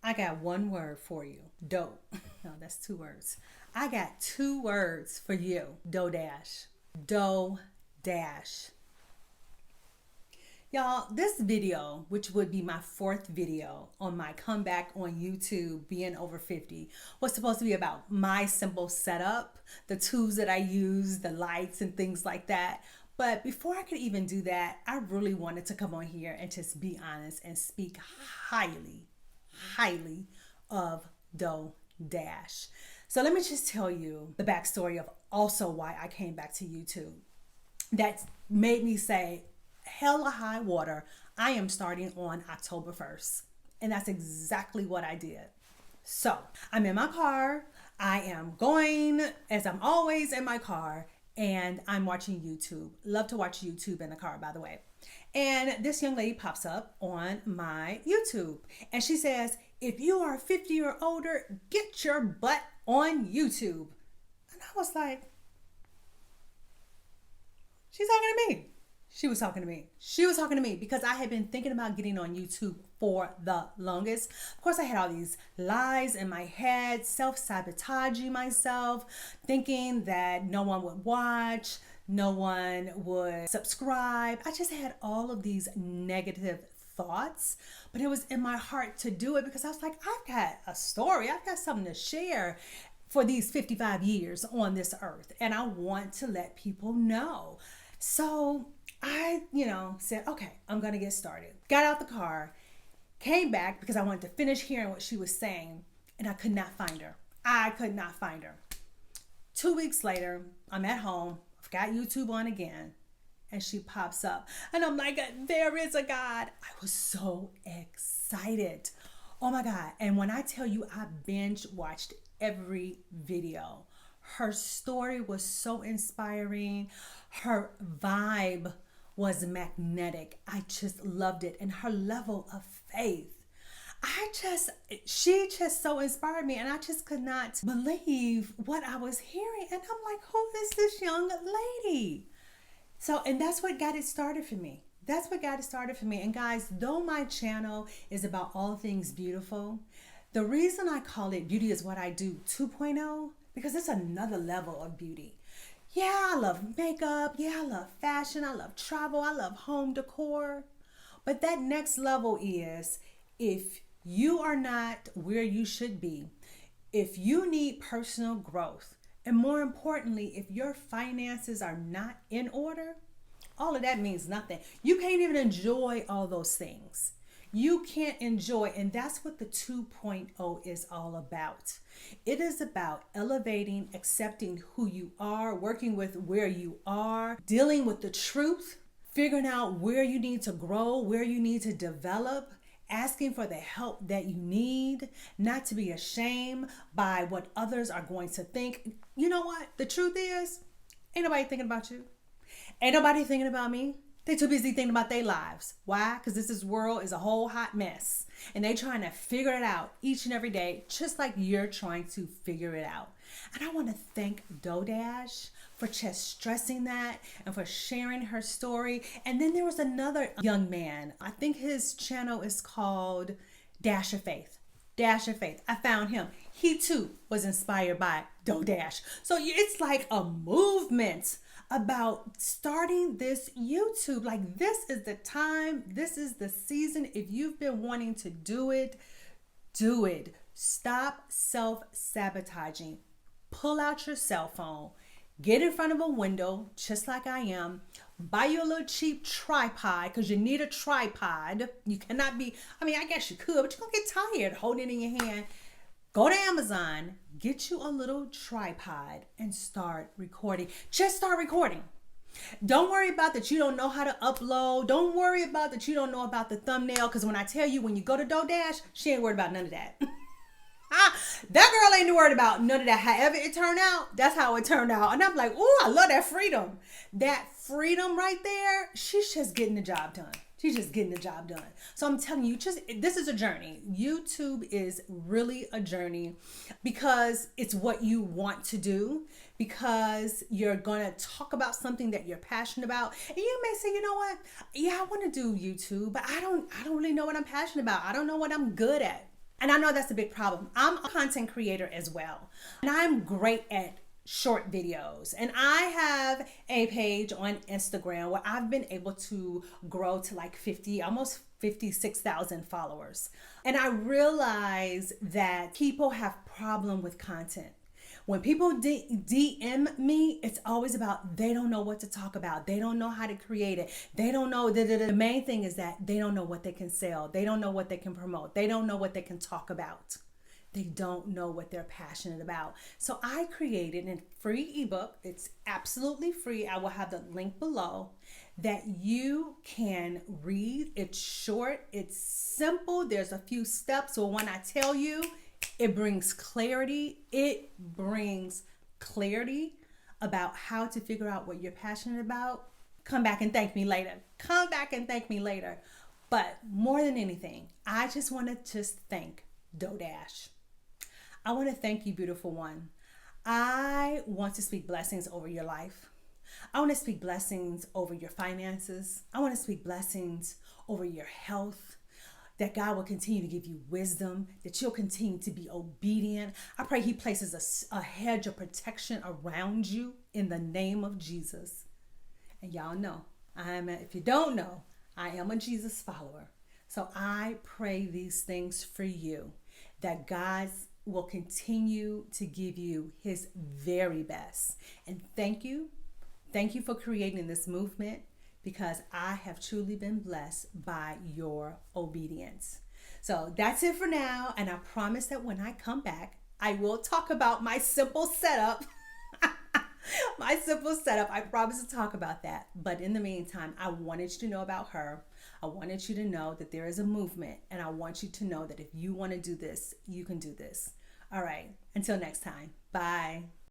I got one word for you. Dope. No, that's two words. I got two words for you. Doe dash. Doe dash. Y'all, this video, which would be my fourth video on my comeback on YouTube being over 50, was supposed to be about my simple setup, the tools that I use, the lights and things like that. But before I could even do that, I really wanted to come on here and just be honest and speak highly of Doe Dash. So let me just tell you the backstory of also why I came back to YouTube. That made me say, hella high water, I am starting on October 1st. And that's exactly what I did. So I'm in my car. I am going, as I'm always in my car, and I'm watching YouTube. Love to watch YouTube in the car, by the way. And this young lady pops up on my YouTube and she says, if you are 50 or older, get your butt on YouTube. And I was like, she's talking to me. She was talking to me. She was talking to me because I had been thinking about getting on YouTube for the longest. Of course, I had all these lies in my head, self-sabotaging myself, thinking that no one would watch, no one would subscribe. I just had all of these negative thoughts, but it was in my heart to do it because I was like, I've got a story. I've got something to share for these 55 years on this earth, and I want to let people know. So I, said, okay, I'm going to get started. Got out the car, came back because I wanted to finish hearing what she was saying, and I could not find her. I could not find her. 2 weeks later, I'm at home. I've got YouTube on again, and she pops up. And I'm like, there is a God. I was so excited. Oh my God. And when I tell you I binge watched every video, her story was so inspiring. Her vibe was magnetic. I just loved it. And her level of faith. She just so inspired me, and I just could not believe what I was hearing. And I'm like, who is this young lady? So, and that's what got it started for me. That's what got it started for me. And guys, though my channel is about all things beautiful, the reason I call it Beauty is What I Do 2.0, because it's another level of beauty. Yeah, I love makeup. Yeah, I love fashion. I love travel. I love home decor. But that next level is if you are not where you should be, if you need personal growth, and more importantly, if your finances are not in order, all of that means nothing. You can't even enjoy all those things. You can't enjoy, and that's what the 2.0 is all about. It is about elevating, accepting who you are, working with where you are, dealing with the truth, figuring out where you need to grow, where you need to develop, asking for the help that you need, not to be ashamed by what others are going to think. You know what? The truth is, ain't nobody thinking about you. Ain't nobody thinking about me. They too busy thinking about their lives. Why? Because this world is a whole hot mess. And they trying to figure it out each and every day, just like you're trying to figure it out. And I want to thank Doe Dash for just stressing that and for sharing her story. And then there was another young man. I think his channel is called Dash of Faith. Dash of Faith. I found him. He too was inspired by Doe Dash. So it's like a movement about starting this YouTube. Like, this is the time, this is the season. If you've been wanting to do it, do it. Stop self-sabotaging. Pull out your cell phone, get in front of a window, just like I am, buy you a little cheap tripod, because you need a tripod. You cannot be, I guess you could, but you're gonna get tired holding it in your hand. Go to Amazon, get you a little tripod, and start recording. Just start recording. Don't worry about that you don't know how to upload. Don't worry about that you don't know about the thumbnail, because when I tell you, when you go to Doe Dash, she ain't worried about none of that. That girl ain't worried about none of that. However it turned out, that's how it turned out. And I'm like, oh, I love that freedom. That freedom right there, she's just getting the job done. She's just getting the job done. So I'm telling you, this is a journey. YouTube is really a journey because it's what you want to do, because you're going to talk about something that you're passionate about. And you may say, you know what? Yeah, I want to do YouTube, but I don't really know what I'm passionate about. I don't know what I'm good at. And I know that's a big problem. I'm a content creator as well, and I'm great at short videos. And I have a page on Instagram where I've been able to grow to like 50, almost 56,000 followers. And I realize that people have problem with content. When people DM me, it's always about they don't know what to talk about. They don't know how to create it. They don't know. The main thing is that they don't know what they can sell. They don't know what they can promote. They don't know what they can talk about. They don't know what they're passionate about. So I created a free ebook. It's absolutely free. I will have the link below that you can read. It's short. It's simple. There's a few steps. So when I tell you, it brings clarity. It brings clarity about how to figure out what you're passionate about. Come back and thank me later. Come back and thank me later. But more than anything, I just want to thank DoDash. I want to thank you, beautiful one. I want to speak blessings over your life. I want to speak blessings over your finances. I want to speak blessings over your health. That God will continue to give you wisdom, that you'll continue to be obedient. I pray He places a hedge of protection around you in the name of Jesus. And y'all know, if you don't know, I am a Jesus follower. So I pray these things for you, that God will continue to give you His very best. And thank you. Thank you for creating this movement, because I have truly been blessed by your obedience. So that's it for now. And I promise that when I come back, I will talk about my simple setup. My simple setup. I promise to talk about that. But in the meantime, I wanted you to know about her. I wanted you to know that there is a movement. And I want you to know that if you want to do this, you can do this. All right. Until next time. Bye.